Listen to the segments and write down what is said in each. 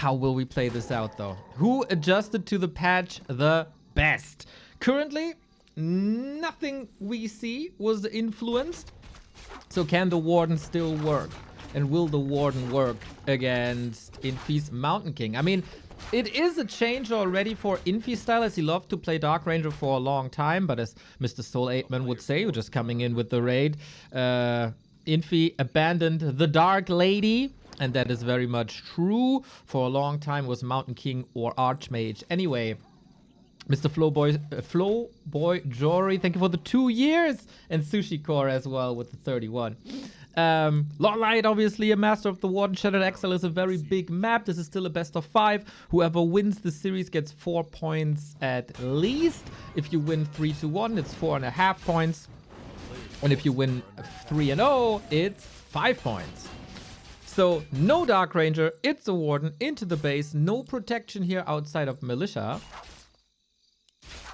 How will we play this out, though? Who adjusted to the patch the best? Currently, nothing we see was influenced. So can the Warden still work? And will the Warden work against Infi's Mountain King? I mean, it is a change already for Infi style, as he loved to play Dark Ranger for a long time. But as Mr. Soul 8man would say, who just coming in with the raid, Infi abandoned the Dark Lady. And that is very much true. For a long time was Mountain King or Archmage. Anyway, Mr. Flowboy Jory, thank you for the 2 years. And Sushi Core as well with the 31. LawLiet, obviously a master of the Warden. Shattered Exile is a very big map. This is still a best of 5. Whoever wins the series gets 4 points at least. If you win 3-1, it's 4.5 points. And if you win 3-0, it's 5 points. So no Dark Ranger, it's a Warden into the base. No protection here outside of Militia.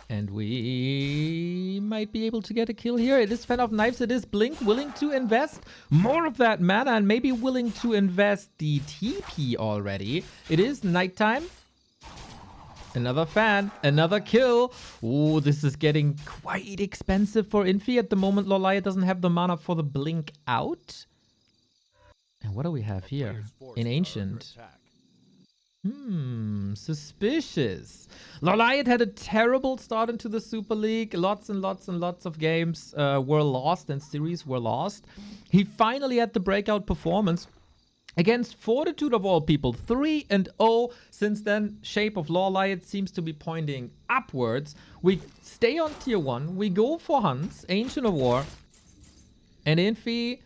And we might be able to get a kill here. It is Fan of Knives, it is Blink, willing to invest more of that mana and maybe willing to invest the TP already. It is nighttime. Another fan, another kill. Ooh, this is getting quite expensive for Infi. At the moment, LawLiet doesn't have the mana for the Blink out. And what do we have here? In Ancient. Suspicious. LawLiet had a terrible start into the Super League. Lots and lots and lots of games were lost and series were lost. He finally had the breakout performance against Fortitude of all people. 3-0. Since then, shape of LawLiet seems to be pointing upwards. We stay on tier 1. We go for hunts. Ancient of War. And Infi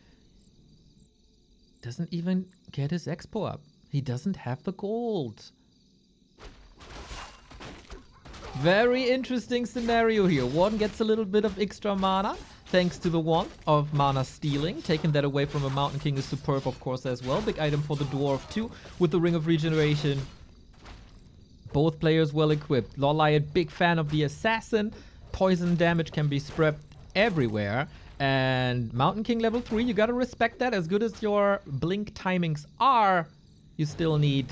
doesn't even get his expo up. He doesn't have the gold. Very interesting scenario here. Warden gets a little bit of extra mana thanks to the wand of mana stealing. Taking that away from a Mountain King is superb, of course, as well. Big item for the Dwarf too, with the Ring of Regeneration. Both players well equipped. LawLiet, big fan of the Assassin. Poison damage can be spread everywhere. And Mountain King level 3, you gotta respect that. As good as your blink timings are, you still need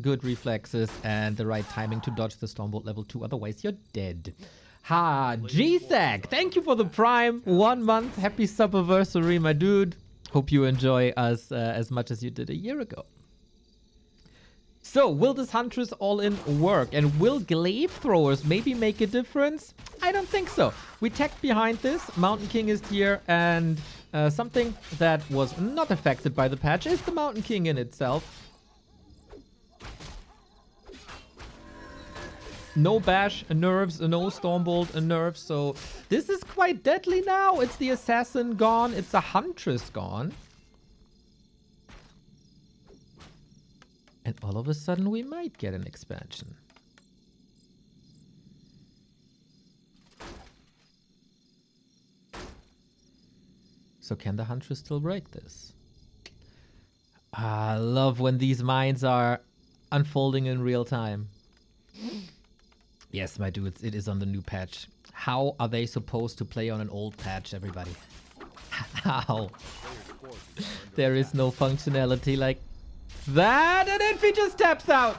good reflexes and the right timing to dodge the Stormbolt level 2. Otherwise, you're dead. Ha, GSAC, thank you for the Prime. 1 month. Happy Subversary, my dude. Hope you enjoy us as much as you did a year ago. So, will this Huntress all-in work? And will glaive throwers maybe make a difference? I don't think so. We tech behind this. Mountain King is here, and something that was not affected by the patch is the Mountain King in itself. No bash nerfs, no Stormbolt nerfs, so this is quite deadly now. It's the Assassin gone, it's a Huntress gone. And all of a sudden we might get an expansion. So can the Huntress still break this? I love when these minds are unfolding in real time. Yes, my dudes, it is on the new patch. How are they supposed to play on an old patch, everybody? How? There is no functionality like that, and Infi just taps out.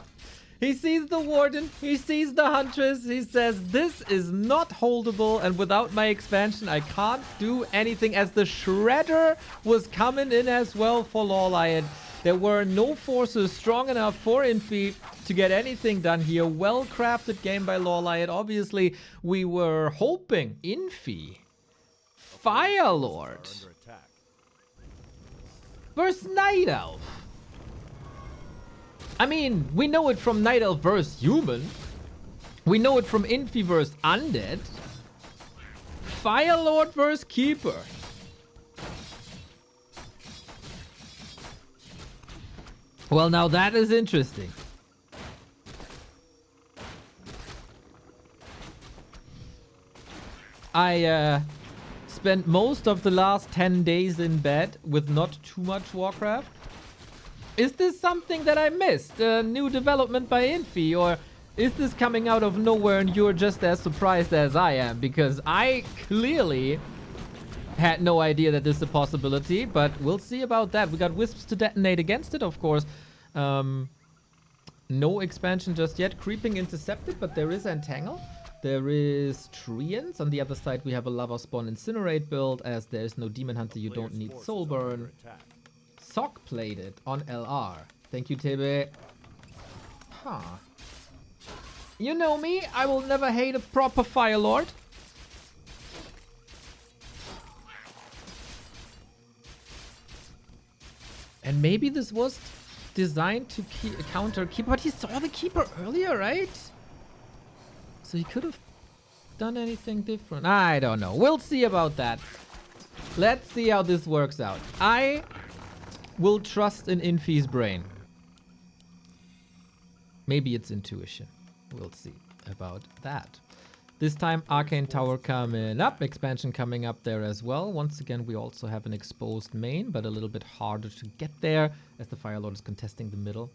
He sees the Warden, he sees the Huntress, he says, this is not holdable, and without my expansion, I can't do anything, as the Shredder was coming in as well for LawLiet. There were no forces strong enough for Infi to get anything done here. Well-crafted game by LawLiet. Obviously, we were hoping Infi, Firelord versus Night Elf. I mean, we know it from Night Elf versus Human. We know it from Infi versus Undead. Firelord versus Keeper. Well, now that is interesting. I spent most of the last 10 days in bed with not too much Warcraft. Is this something that I missed? A new development by Infi? Or is this coming out of nowhere and you're just as surprised as I am? Because I clearly had no idea that this is a possibility, but we'll see about that. We got Wisps to detonate against it, of course. No expansion just yet. Creeping intercepted, but there is Entangle. There is Treants. On the other side, we have a Lava Spawn Incinerate build. As there's no Demon Hunter, you don't need Soul Burn. Sock Plated on LR. Thank you, Tebe. Huh. You know me, I will never hate a proper Fire Lord. And maybe this was designed to counter Keeper, but he saw the Keeper earlier, right? So he could have done anything different. I don't know. We'll see about that. Let's see how this works out. I will trust in Infi's brain. Maybe it's intuition. We'll see about that. This time, Arcane Tower coming up. Expansion coming up there as well. Once again, we also have an exposed main, but a little bit harder to get there as the Fire Lord is contesting the middle.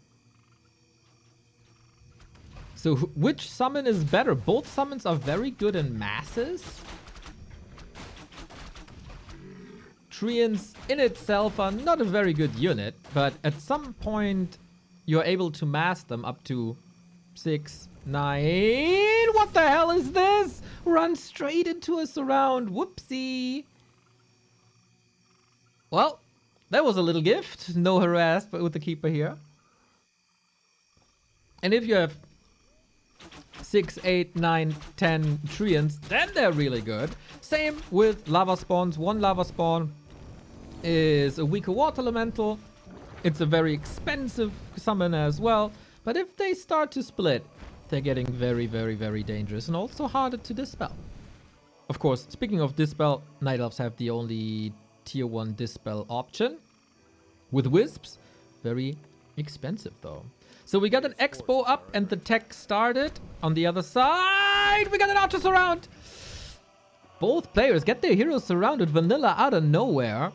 So which summon is better? Both summons are very good in masses. Treants in itself are not a very good unit, but at some point you're able to mass them up to 6, 9. What the hell is this? Run straight into a surround. Whoopsie. Well, that was a little gift. No harass, but with the Keeper here. And if you have 6, 8, 9, 10 Treants, then they're really good. Same with Lava Spawns. One Lava Spawn is a weaker Water Elemental. It's a very expensive summon as well. But if they start to split, they're getting very, very, very dangerous and also harder to dispel. Of course, speaking of dispel, Night Elves have the only tier 1 dispel option. With Wisps, very expensive though. So we got an Expo up and the tech started. On the other side, we got an Archer surround. Both players get their heroes surrounded vanilla out of nowhere.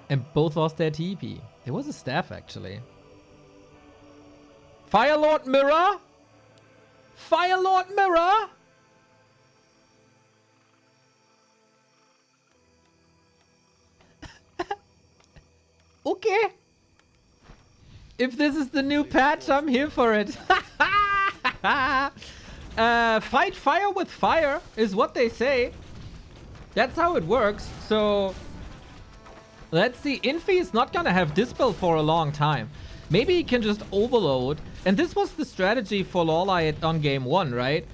And both lost their TP. There was a staff actually. Fire Lord Mirror? Fire Lord Mirror? Okay. If this is the new patch, I'm here for it. Fight fire with fire is what they say. That's how it works. So let's see. Infi is not gonna have Dispel for a long time. Maybe he can just overload. And this was the strategy for LawLiet on game 1, right?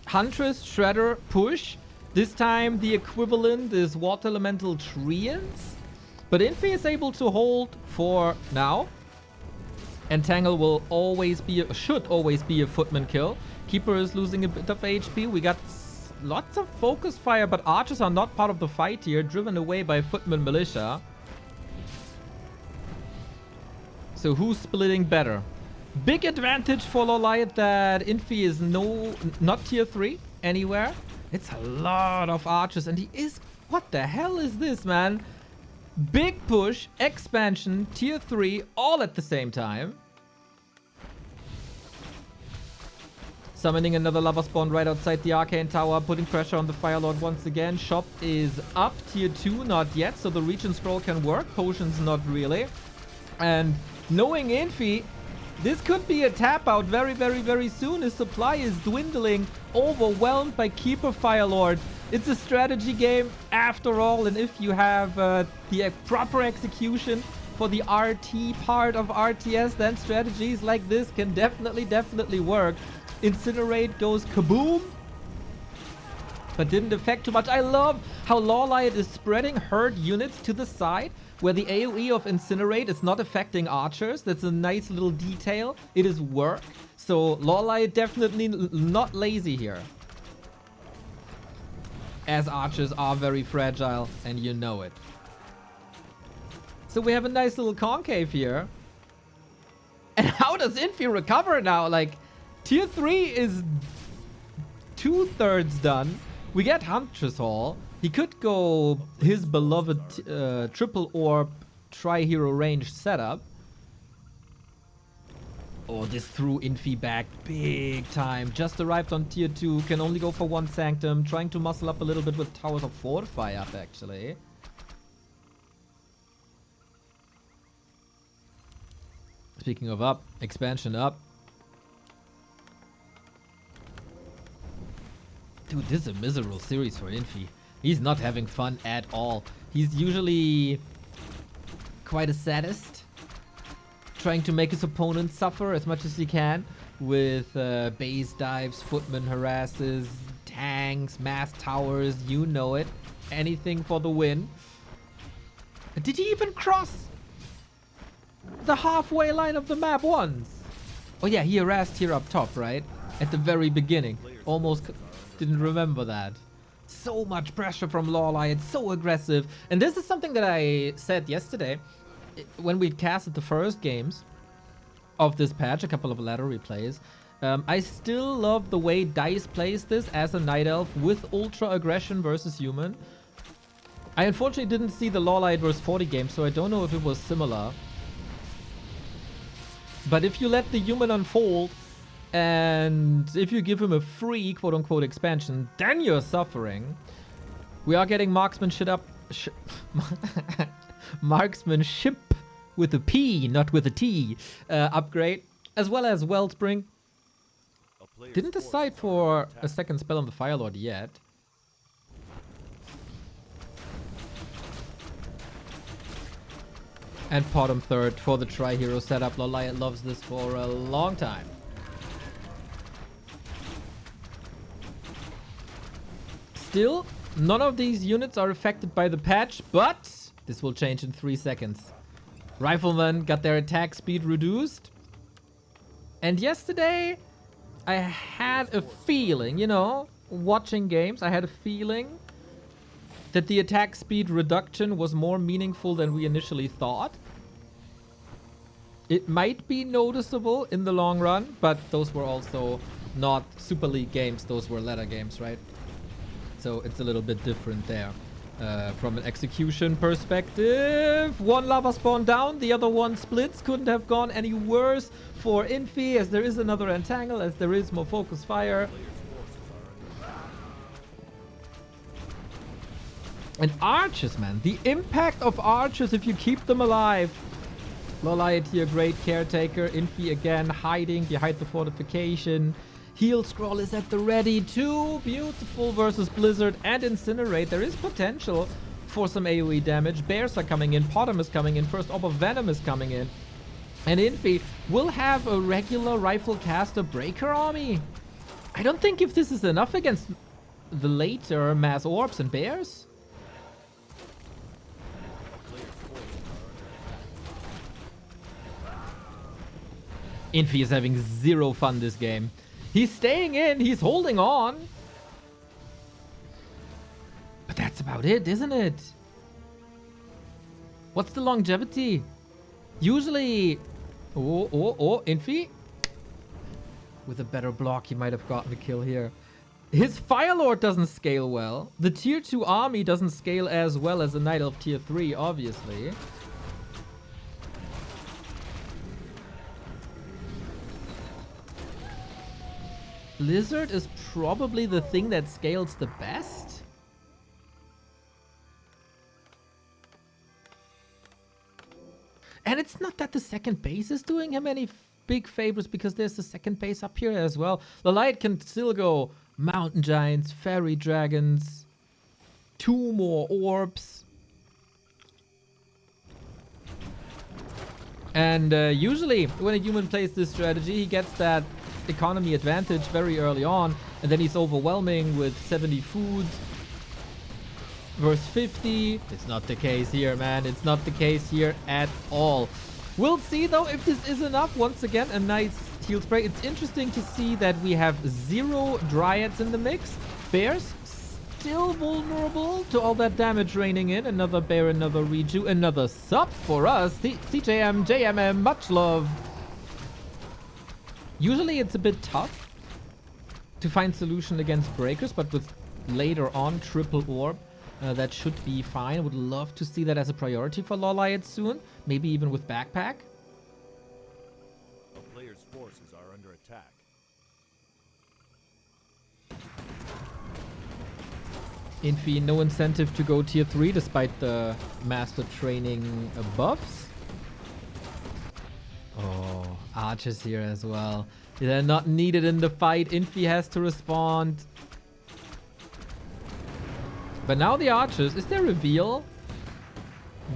Huntress, Shredder, push. This time the equivalent is Water Elemental Treants. But Infi is able to hold for now. Entangle will always be, should always be a footman kill. Keeper is losing a bit of HP. We got lots of focus fire, but archers are not part of the fight here. Driven away by footman militia. So who's splitting better? Big advantage for LawLiet that Infi is not tier 3 anywhere. It's a lot of archers and he is... What the hell is this, man? Big push, expansion, tier 3, all at the same time. Summoning another Lava Spawn right outside the Arcane Tower, putting pressure on the Fire Lord once again. Shop is up, tier 2 not yet, so the Regen Scroll can work. Potions not really. And knowing Infi, this could be a tap out very, very, very soon. His supply is dwindling, overwhelmed by Keeper Fire Lord. It's a strategy game after all, and if you have the proper execution for the RT part of RTS, then strategies like this can definitely work. Incinerate goes kaboom, but didn't affect too much. I love how LawLiet is spreading herd units to the side, where the AoE of Incinerate is not affecting archers. That's a nice little detail. It is work. So LawLiet definitely not lazy here. As archers are very fragile, and you know it. So we have a nice little concave here. And how does Infi recover now? Like, tier 3 is 2/3 done. We get Huntress Hall. He could go his beloved triple orb tri-hero range setup. Oh, this threw Infi back big time. Just arrived on tier 2. Can only go for 1 Sanctum. Trying to muscle up a little bit with Towers of Fortify up, actually. Speaking of up, expansion up. Dude, this is a miserable series for Infi. He's not having fun at all. He's usually quite a sadist, trying to make his opponent suffer as much as he can with base dives, footman harasses, tanks, mass towers, you know it. Anything for the win. Did he even cross the halfway line of the map once? Oh yeah, he harassed here up top, right? At the very beginning. Almost didn't remember that. So much pressure from LawLiet, so aggressive. And this is something that I said yesterday when we casted the first games of this patch, a couple of ladder replays. I still love the way DICE plays this as a Night Elf with ultra aggression versus human. I unfortunately didn't see the LawLiet vs 40 game, so I don't know if it was similar. But if you let the human unfold, and if you give him a free quote-unquote expansion, then you're suffering. We are getting marksmanship up... marksmanship with a P, not with a T, upgrade. As well as Wellspring. Didn't decide for a second spell on the Firelord yet. And bottom third for the Tri-Hero setup. LawLiet loves this for a long time. Still, none of these units are affected by the patch, but this will change in 3 seconds. Riflemen got their attack speed reduced. And yesterday, I had a feeling, you know, watching games, I had a feeling that the attack speed reduction was more meaningful than we initially thought. It might be noticeable in the long run, but those were also not Super League games. Those were ladder games, right? So it's a little bit different there. From an execution perspective, one lava spawn down, the other one splits. Couldn't have gone any worse for Infi, as there is another entangle, as there is more focus fire. And archers, man. The impact of archers if you keep them alive. LawLiet here, great caretaker. Infi again, hiding behind the fortification. Heal scroll is at the ready too. Beautiful versus Blizzard and Incinerate. There is potential for some AoE damage. Bears are coming in. Potom is coming in. First Orb of Venom is coming in. And Infi will have a regular rifle caster breaker army. I don't think if this is enough against the later mass orbs and bears. Infi is having zero fun this game. He's staying in. He's holding on. But that's about it, isn't it? What's the longevity? Usually... Oh, Infi. With a better block, he might have gotten a kill here. His Firelord doesn't scale well. The tier 2 army doesn't scale as well as a Night Elf tier 3, obviously. Blizzard is probably the thing that scales the best. And it's not that the second base is doing him any big favors, because there's the second base up here as well. LawLiet can still go Mountain Giants, Fairy Dragons, 2 more Orbs. And usually when a human plays this strategy, he gets that economy advantage very early on, and then he's overwhelming with 70 food versus 50. It's not the case here, man. It's not the case here at all. We'll see though if this is enough. Once again, a nice heal spray. It's interesting to see that we have 0 dryads in the mix. Bears still vulnerable to all that damage raining in. Another bear, another reju, another sub for us. CJM, JMM, much love. Usually it's a bit tough to find solution against breakers, but with later on triple orb, that should be fine. Would love to see that as a priority for LawLiet soon, maybe even with backpack. A player's forces are under attack. Infi, no incentive to go tier 3 despite the master training buffs. Oh. archers here as well. They're not needed in the fight. Infi has to respond. But now the archers, is there reveal?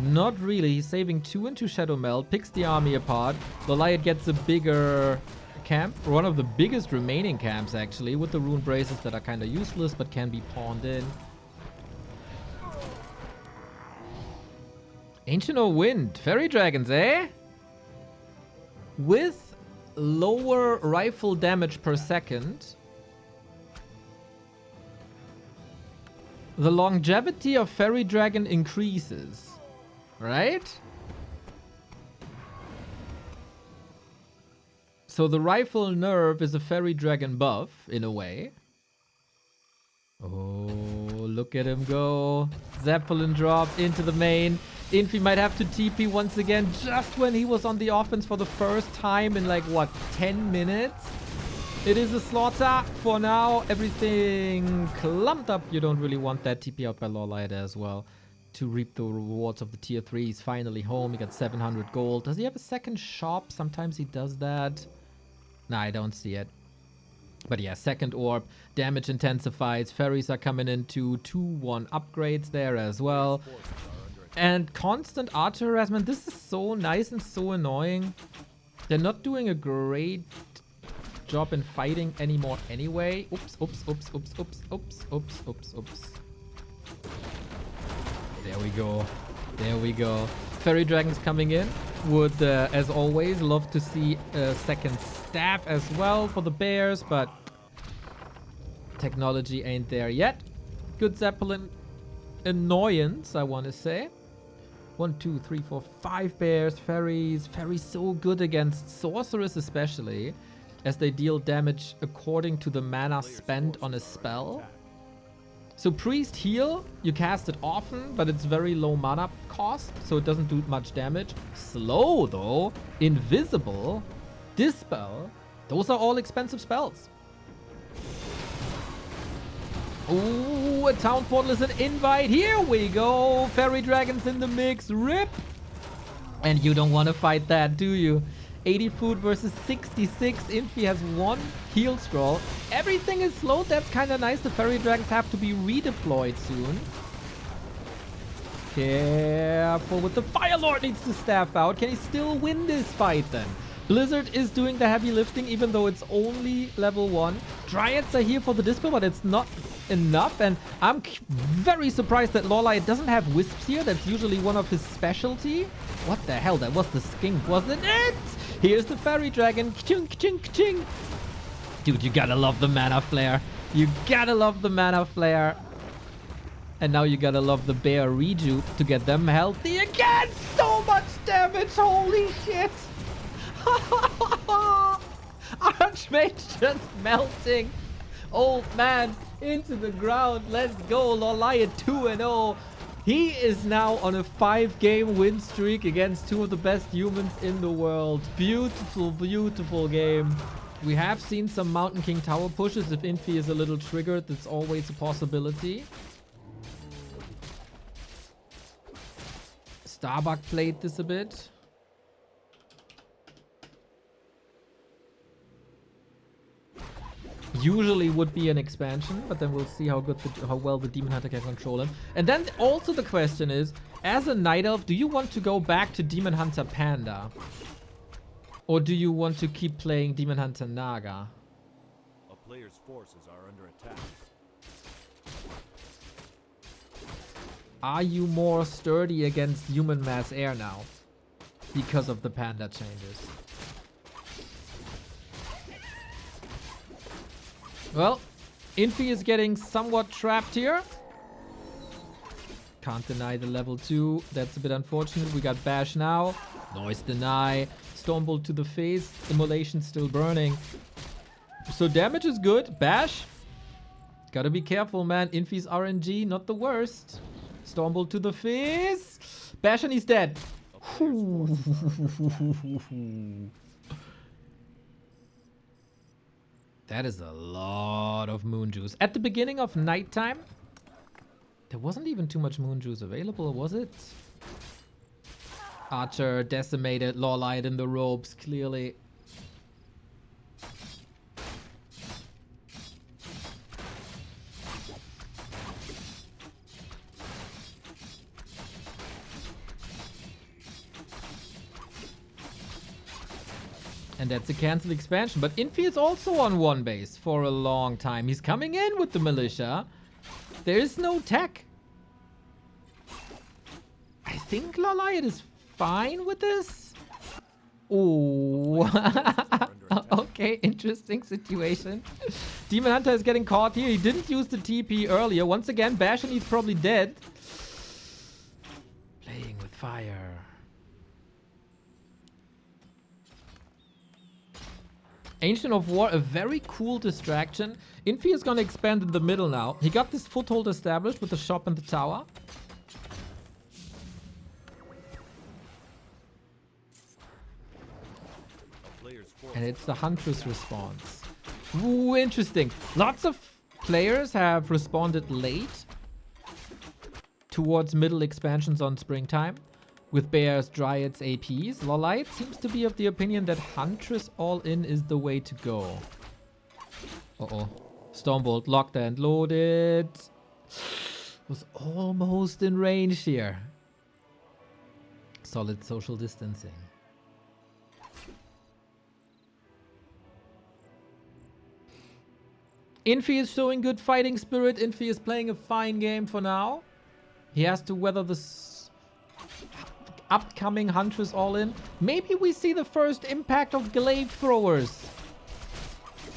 Not really. He's saving 2 into Shadow Meld, picks the army apart. LawLiet gets a bigger camp, one of the biggest remaining camps actually, with the rune braces that are kind of useless but can be pawned in. Ancient or Wind, Fairy Dragons, eh? With lower rifle damage per second, the longevity of Fairy Dragon increases, right? So the rifle nerf is a Fairy Dragon buff, in a way. Oh, look at him go. Zeppelin drop into the main. Infi might have to TP once again, just when he was on the offense for the first time in like, what, 10 minutes? It is a slaughter for now. Everything clumped up. You don't really want that TP out by LawLiet as well to reap the rewards of the tier 3. He's finally home. He got 700 gold. Does he have a second shop? Sometimes he does that. Nah, I don't see it. But yeah, second orb. Damage intensifies. Fairies are coming into 2-1 upgrades there as well. And constant archer harassment. This is so nice and so annoying. They're not doing a great job in fighting anymore anyway. Oops, oops, oops, oops, oops, oops, oops, oops, oops. There we go. There we go. Fairy Dragons coming in. Would, as always, love to see a second staff as well for the bears, but technology ain't there yet. Good Zeppelin annoyance, I want to say. 1, 2, 3, 4, 5 bears, fairies. Fairies so good against sorcerers especially, as they deal damage according to the mana spent on a spell. So priest heal, you cast it often, but it's very low mana cost, so it doesn't do much damage. Slow though, invisible, dispel, those are all expensive spells. Ooh, a town portal is an invite. Here we go. Fairy Dragons in the mix. Rip. And you don't want to fight that, do you? 80 food versus 66. Infi has 1 heal scroll. Everything is slowed. That's kind of nice. The Fairy Dragons have to be redeployed soon. Careful with the Fire Lord. Needs to staff out. Can he still win this fight then? Blizzard is doing the heavy lifting, even though it's only level 1. Dryads are here for the dispel, but it's not enough. And I'm very surprised that LawLiet doesn't have wisps here. That's usually one of his specialty. What the hell? That was the skink, wasn't it? Here's the Fairy Dragon. Ka-ching, ka-ching, ka-ching. Dude, you gotta love the mana flare. You gotta love the mana flare. And now you gotta love the bear rejuve to get them healthy again. So much damage. Holy shit. Archmage just melting. Old man into the ground. Let's go. LawLiet 2-0. He is now on a 5-game win streak against 2 of the best humans in the world. Beautiful, beautiful game. We have seen some Mountain King tower pushes. If Infi is a little triggered, that's always a possibility. Starbuck played this a bit. Usually would be an expansion, but then we'll see how well the Demon Hunter can control him. And then also the question is, as a Night Elf, do you want to go back to Demon Hunter Panda? Or do you want to keep playing Demon Hunter Naga? A player's forces are under attack. Are you more sturdy against human mass air now? Because of the Panda changes. Well, Infi is getting somewhat trapped here. Can't deny the level 2. That's a bit unfortunate. We got Bash now. Noise deny. Stormbolt to the face. Immolation still burning. So damage is good. Bash. Gotta be careful, man. Infi's RNG, not the worst. Stormbolt to the face. Bash and he's dead. That is a lot of moon juice. At the beginning of nighttime, there wasn't even too much moon juice available, was it? Archer decimated, LawLiet in the ropes, clearly And that's a cancelled expansion. But Infi is also on one base for a long time. He's coming in with the militia. There is no tech. I think LawLiet is fine with this. Oh. Okay, interesting situation. Demon Hunter is getting caught here. He didn't use the TP earlier. Once again, Bash and he's probably dead. Playing with fire. Ancient of War, a very cool distraction. Infi is going to expand in the middle now. He got this foothold established with the shop and the tower. And it's the Huntress response. Ooh, interesting. Lots of players have responded late towards middle expansions on springtime with Bears, Dryads, APs. LawLiet seems to be of the opinion that Huntress all-in is the way to go. Uh-oh. Stormbolt locked and loaded. Was almost in range here. Solid social distancing. Infi is showing good fighting spirit. Infi is playing a fine game for now. He has to weather this upcoming Huntress all-in. Maybe we see the first impact of glaive throwers.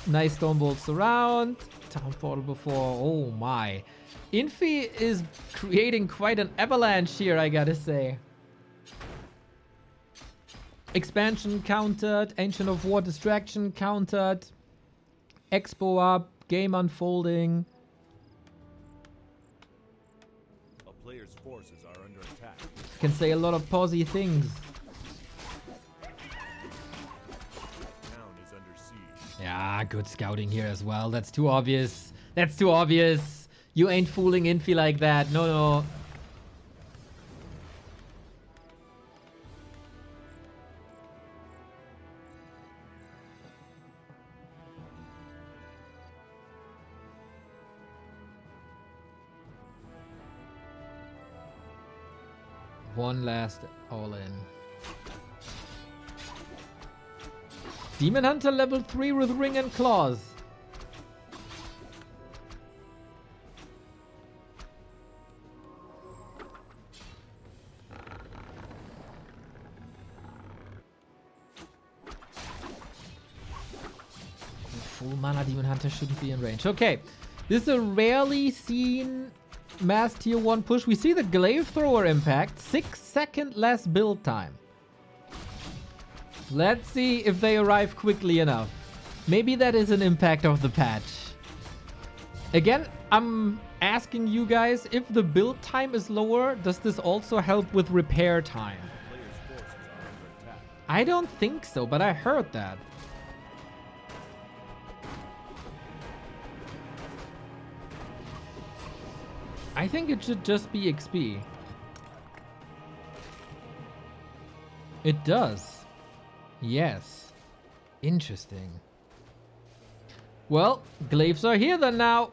Nice Stonebolts around. Town portal before. Oh my. Infi is creating quite an avalanche here, I gotta say. Expansion countered. Ancient of War distraction countered. Expo up. Game unfolding. A player's forces are under attack. Can say a lot of posy things. Town is under siege. Yeah, good scouting here as well. That's too obvious. That's too obvious. You ain't fooling Infi like that. No, no. One last all-in. Demon Hunter level 3 with Ring and Claws. Full mana Demon Hunter shouldn't be in range. Okay, this is a rarely seen mass tier 1 push. We see the glaive thrower impact. 6 second less build time. Let's see if they arrive quickly enough. Maybe that is an impact of the patch. Again, I'm asking you guys, if the build time is lower, does this also help with repair time? Player's forces are under attack. I don't think so, but I heard that. I think it should just be XP. It does. Yes. Interesting. Well, glaives are here then now.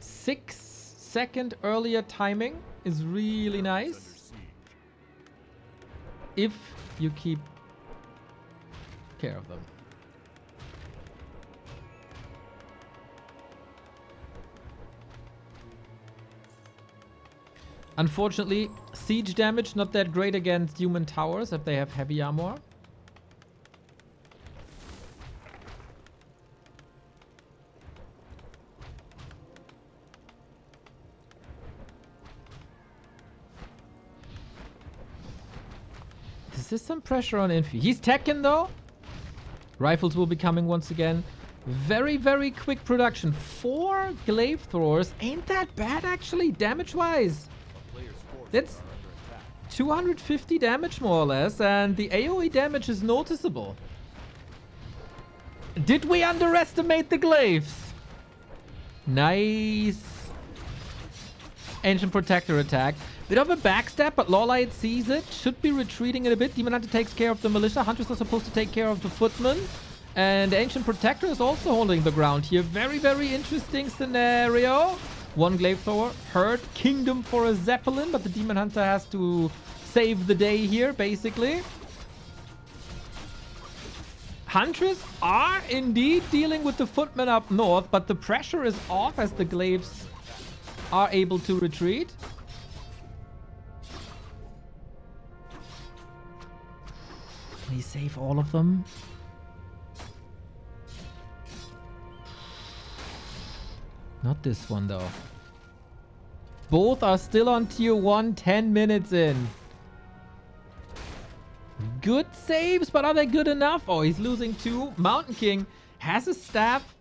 6 second earlier timing is really nice. If you keep care of them. Unfortunately, siege damage not that great against human towers if they have heavy armor. This is some pressure on Infi. He's teching though. Rifles will be coming once again. Very, very quick production. 4 glaive throwers. Ain't that bad actually, damage-wise. That's 250 damage more or less, and the AoE damage is noticeable. Did we underestimate the glaives? Nice. Ancient Protector attack. Bit of a backstab, but LawLiet sees it. Should be retreating in a bit. Demon Hunter takes care of the militia. Huntress are supposed to take care of the footmen. And Ancient Protector is also holding the ground here. Very, very interesting scenario. One glaive thrower hurt. Kingdom for a Zeppelin, but the Demon Hunter has to save the day here, basically. Huntress are indeed dealing with the footmen up north, but the pressure is off as the glaives are able to retreat. Can he save all of them? Not this one though. Both are still on tier 1, 10 minutes in. Good saves, but are they good enough? Oh, he's losing 2. Mountain King has a staff,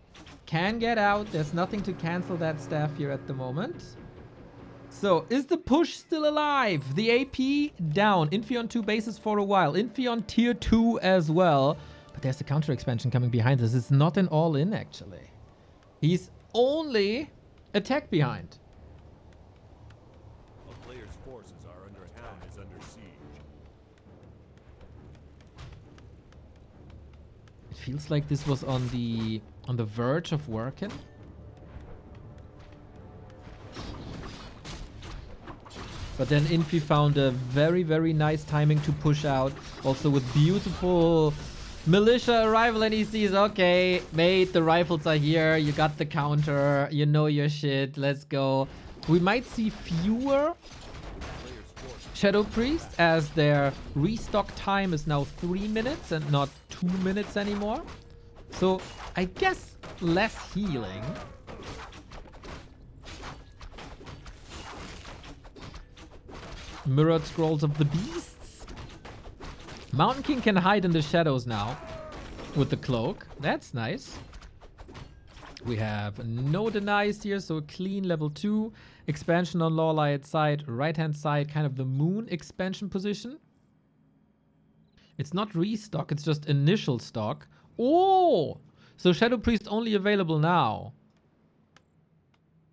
can get out. There's nothing to cancel that staff here at the moment. So, is the push still alive? The AP down. Infi on 2 bases for a while. Infi on tier 2 as well. But there's a counter expansion coming behind this. It's not an all-in, actually. He's only a tech behind. A player's forces are under attack. Town is under siege. It feels like this was on the verge of working. But then Infi found a very, very nice timing to push out. Also with beautiful militia arrival, and he sees, okay, mate, the rifles are here. You got the counter. You know your shit. Let's go. We might see fewer Shadow Priests as their restock time is now 3 minutes and not 2 minutes anymore. So I guess less healing. Mirrored Scrolls of the Beasts. Mountain King can hide in the shadows now with the cloak. That's nice. We have no denies here, so a clean level 2. Expansion on LawLiet side, right-hand side, kind of the moon expansion position. It's not restock, it's just initial stock. Oh! So Shadow Priest only available now.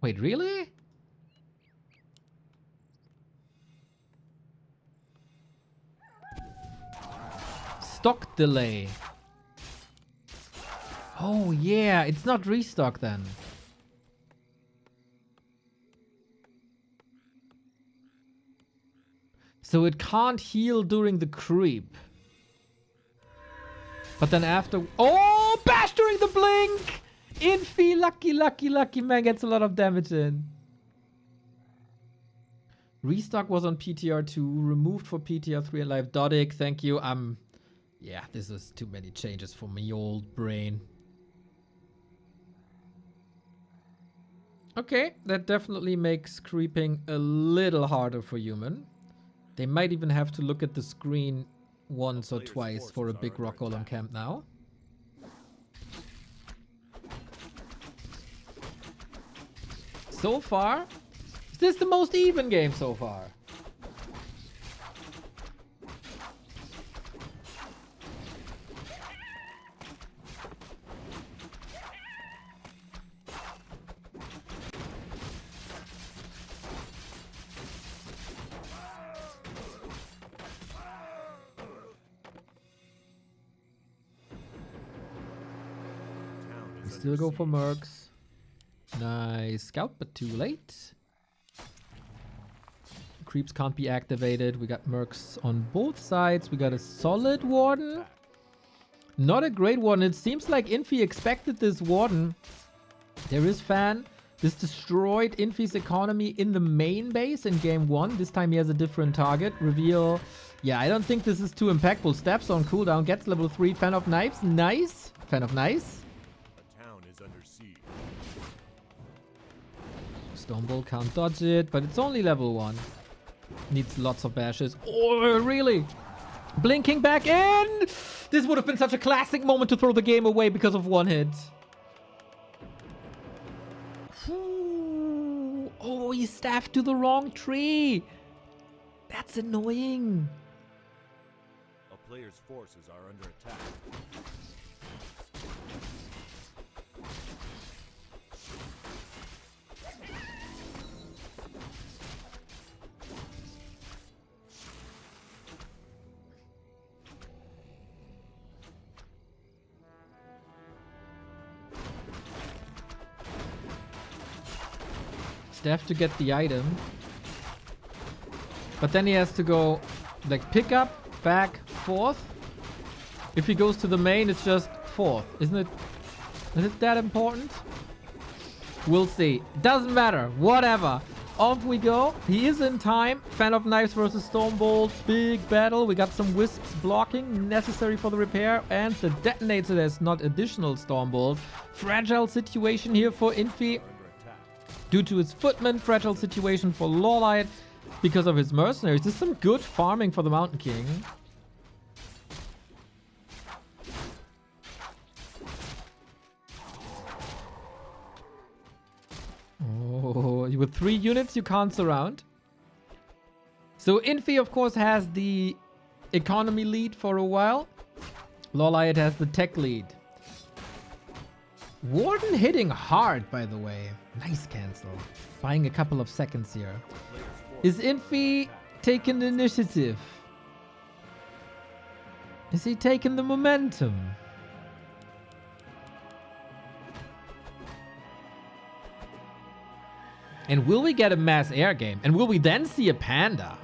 Wait, really? Stock delay. Oh yeah, it's not restock then. So it can't heal during the creep. But then after... Oh! Bash during the blink! Infi, lucky man gets a lot of damage in. Restock was on PTR 2, removed for PTR 3 and live. Dodic, thank you. Yeah, this is too many changes for me old brain. Okay, that definitely makes creeping a little harder for human. They might even have to look at the screen once or twice for a big rock golem camp now. So far, is this the most even game so far? Still go for mercs. Nice scout, but too late. Creeps can't be activated. We got mercs on both sides. We got a solid warden. Not a great one. It seems like Infi expected this warden. There is fan. This destroyed Infi's economy in the main base in game 1. This time he has a different target. Reveal. Yeah, I don't think this is too impactful. Steps on cooldown. Gets level 3. Fan of knives. Nice. Fan of nice. Stonebolt can't dodge it, but it's only level 1. Needs lots of bashes. Oh, really? Blinking back in! This would have been such a classic moment to throw the game away because of one hit. Ooh. Oh, he staffed to the wrong tree. That's annoying. A player's forces are under attack. Staff to get the item. But then he has to go like pick up, back, forth. If he goes to the main, it's just 4th. Isn't it? Is it that important? We'll see. Doesn't matter. Whatever. Off we go. He is in time. Fan of Knives versus Stormbolt. Big battle. We got some Wisps blocking. Necessary for the repair. And the detonator. There's not additional Stormbolt. Fragile situation here for Infi. Due to his footman. Fragile situation for LawLiet. Because of his mercenaries. This is some good farming for the Mountain King. Oh, with 3 units you can't surround. So Infi of course has the economy lead for a while. LawLiet has the tech lead. Warden hitting hard, by the way. Nice cancel. Buying a couple of seconds here. Is Infi taking the initiative? Is he taking the momentum? And will we get a mass air game? And will we then see a panda?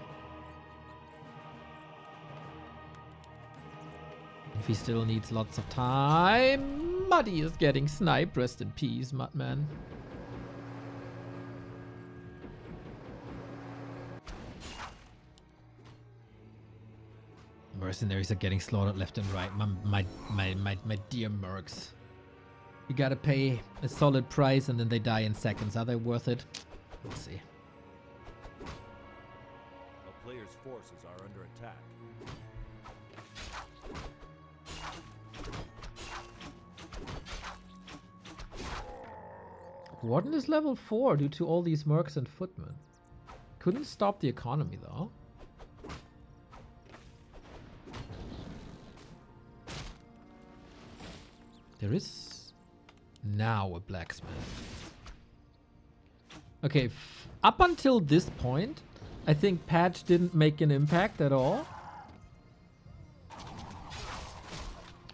If he still needs lots of time. Muddy is getting sniped. Rest in peace, Mudman. Mercenaries are getting slaughtered left and right. My dear mercs. You gotta pay a solid price and then they die in seconds. Are they worth it? Let's see. A player's forces are under attack. Warden is level 4 due to all these mercs and footmen. Couldn't stop the economy though. There is now a blacksmith. Okay, up until this point, I think patch didn't make an impact at all.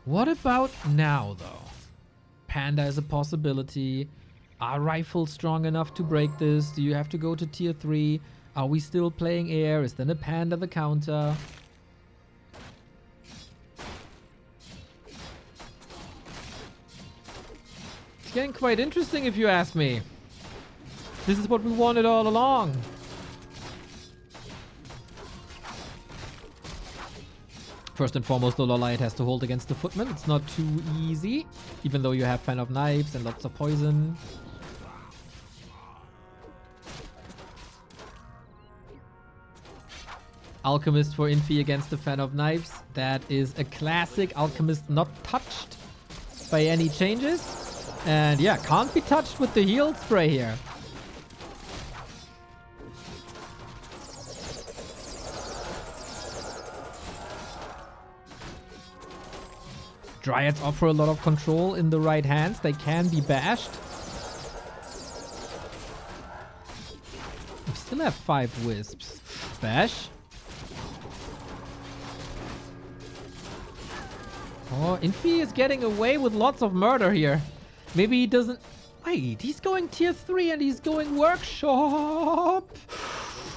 What about now, though? Panda is a possibility. Are rifles strong enough to break this? Do you have to go to tier 3? Are we still playing air? Is then a panda the counter? It's getting quite interesting if you ask me. This is what we wanted all along. First and foremost, the LawLiet has to hold against the footman. It's not too easy, even though you have Fan of Knives and lots of poison. Alchemist for Infi against the Fan of Knives. That is a classic. Alchemist not touched by any changes. And yeah, can't be touched with the heal spray here. Dryads offer a lot of control in the right hands. They can be bashed. We still have 5 wisps. Bash. Oh, Infi is getting away with lots of murder here. Maybe he doesn't... Wait, he's going tier 3 and he's going workshop.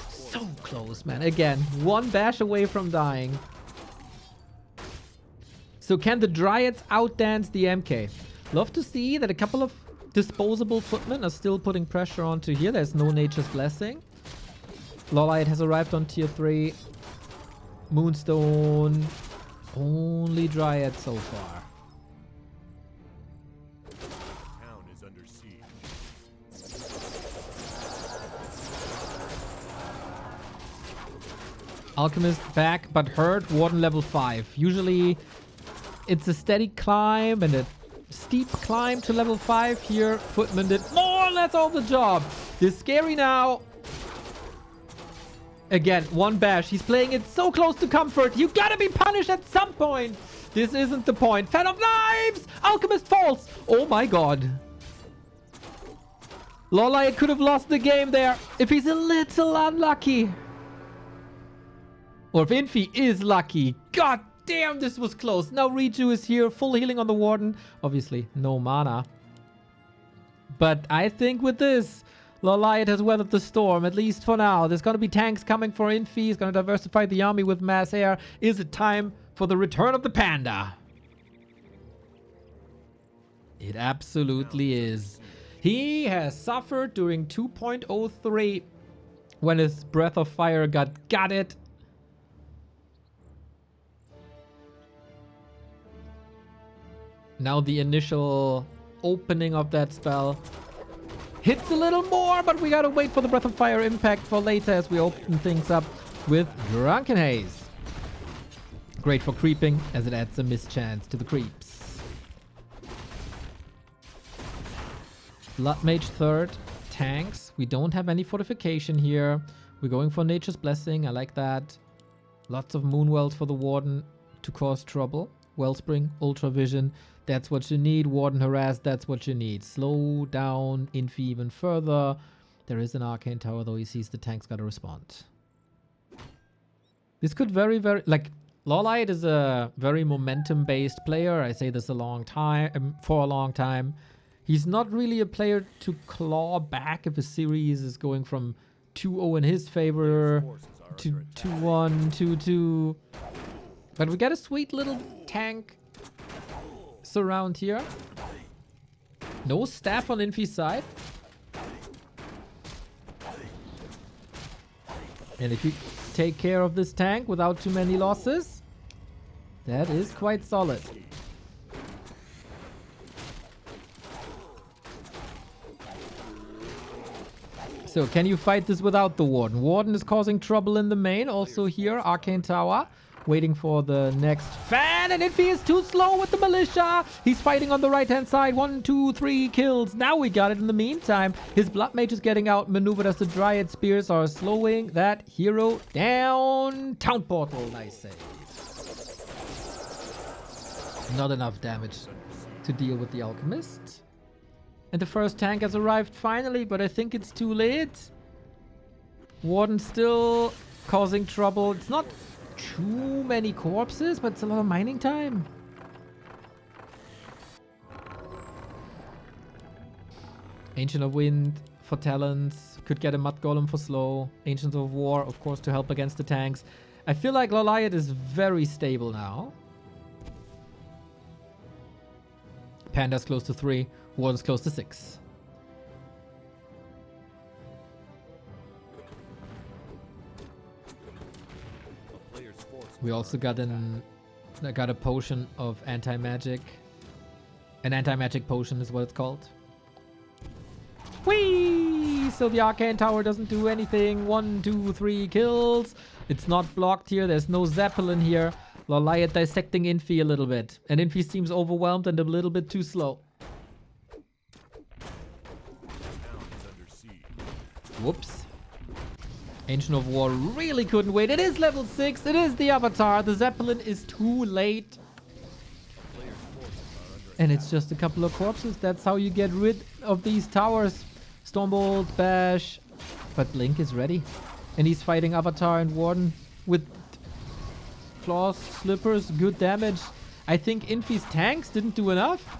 So close, man. Again, 1 bash away from dying. So can the Dryads outdance the MK? Love to see that a couple of disposable footmen are still putting pressure onto here. There's no Nature's Blessing. LawLiet has arrived on tier 3. Moonstone. Only Dryad so far. Town is under siege. Alchemist back, but hurt. Warden level 5. Usually it's a steady climb and a steep climb to level 5. Here, Footman did more or less all the job. This is scary now. Again, 1 bash. He's playing it so close to comfort. You gotta be punished at some point. This isn't the point. Fan of Knives! Alchemist falls. Oh my god. LawLiet could have lost the game there if he's a little unlucky. Or if Infi is lucky. God damn, this was close. Now Reju is here. Full healing on the Warden. Obviously, no mana. But I think with this, LawLiet has weathered the storm, at least for now. There's going to be tanks coming for Infi. He's going to diversify the army with mass air. Is it time for the return of the panda? It absolutely is. He has suffered during 2.03 when his breath of fire got gutted. Now the initial opening of that spell hits a little more, but we gotta wait for the breath of fire impact for later as we open things up with Drunken Haze. Great for creeping as it adds a mischance to the creeps. Blood Mage third, tanks. We don't have any fortification here. We're going for Nature's Blessing. I like that. Lots of Moonwells for the Warden to cause trouble. Wellspring, Ultra Vision. That's what you need. Warden Harass, that's what you need. Slow down Infi even further. There is an Arcane Tower, though he sees the tanks gotta respond. This could very, like, LawLiet is a very momentum-based player. I say this for a long time. He's not really a player to claw back if a series is going from 2-0 in his favor to 2-1, 2-2. But we got a sweet little tank surround here. No staff on Infi's side. And if you take care of this tank without too many losses, that is quite solid. So can you fight this without the Warden? Warden is causing trouble in the main. Also here, Arcane Tower. Waiting for the next fan, and Infi is too slow with the militia. He's fighting on the right-hand side. 1, 2, 3 kills. Now we got it in the meantime. His Blood Mage is getting outmaneuvered as the Dryad Spears are slowing that hero down. Town Portal, nice save. Not enough damage to deal with the Alchemist. And the first tank has arrived finally, but I think it's too late. Warden still causing trouble. It's not too many corpses, but it's a lot of mining time. Ancient of Wind for talents. Could get a Mud Golem for slow. Ancient of War, of course, to help against the tanks. I feel like LawLiet is very stable now. Panda's close to 3. Warden's close to 6. We also got a potion of anti-magic. An anti-magic potion is what it's called. Whee! So the Arcane Tower doesn't do anything. 1, 2, 3 kills. It's not blocked here. There's no Zeppelin here. LawLiet dissecting Infi a little bit. And Infi seems overwhelmed and a little bit too slow. Whoops. Ancient of War really couldn't wait. It is level 6. It is the Avatar. The Zeppelin is too late. And it's just a couple of corpses. That's how you get rid of these towers. Stormbolt, Bash. But Blink is ready. And he's fighting Avatar and Warden with claws, slippers, good damage. I think Infi's tanks didn't do enough.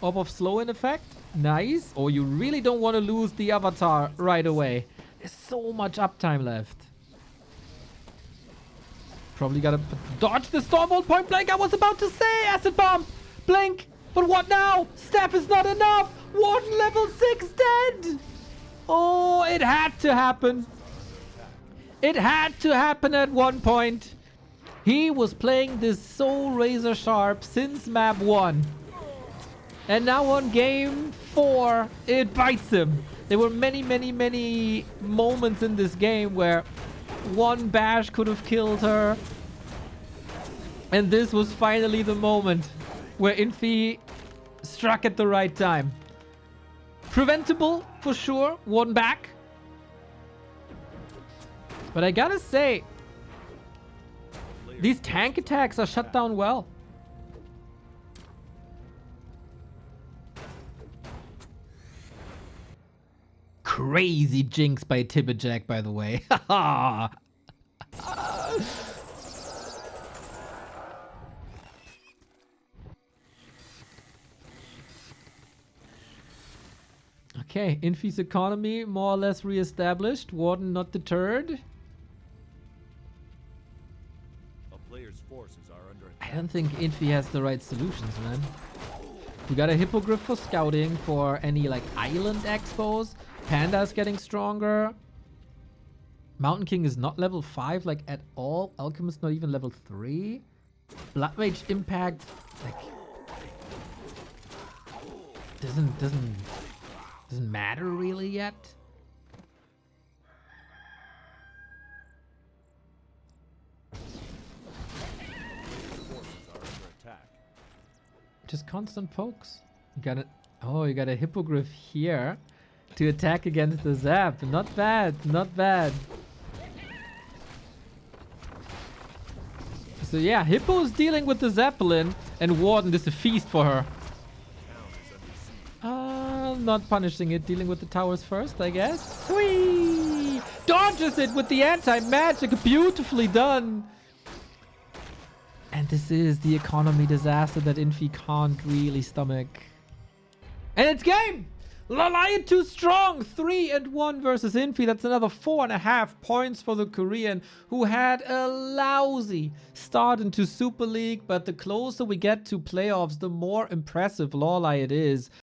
Orb of Slow in effect. Nice. Or you really don't want to lose the Avatar right away. There's so much uptime left. Probably gotta dodge the Stormbolt point blank. I was about to say Acid Bomb. Blink. But what now? Staff is not enough. Warden level 6 dead. Oh, it had to happen. It had to happen at one point. He was playing this so razor sharp since map 1. And now on game 4, it bites him. There were many moments in this game where one bash could have killed her. And this was finally the moment where Infi struck at the right time. Preventable for sure. One back. But I gotta say, these tank attacks are shut down well. Crazy jinx by Tibberjack, by the way. Okay, Infi's economy more or less re-established. Warden not deterred. A player's forces are under I attack. don't think Infi has the right solutions, man. We got a Hippogriff for scouting for any like island expos. Panda's getting stronger. Mountain King is not level 5 like at all. Alchemist not even level 3. Blood Mage impact like doesn't matter really yet. Just constant pokes. You got it. Oh, you got a Hippogriff here to attack against the Zap. Not bad, not bad. So yeah, Hippo's dealing with the Zeppelin, and Warden is a feast for her. Not punishing it, dealing with the towers first, I guess. Whee! Dodges it with the anti-magic, beautifully done. And this is the economy disaster that Infi can't really stomach. And it's game! LawLiet too strong! 3-1 versus Infi. That's another 4.5 points for the Korean, who had a lousy start into Super League. But the closer we get to playoffs, the more impressive LawLiet is.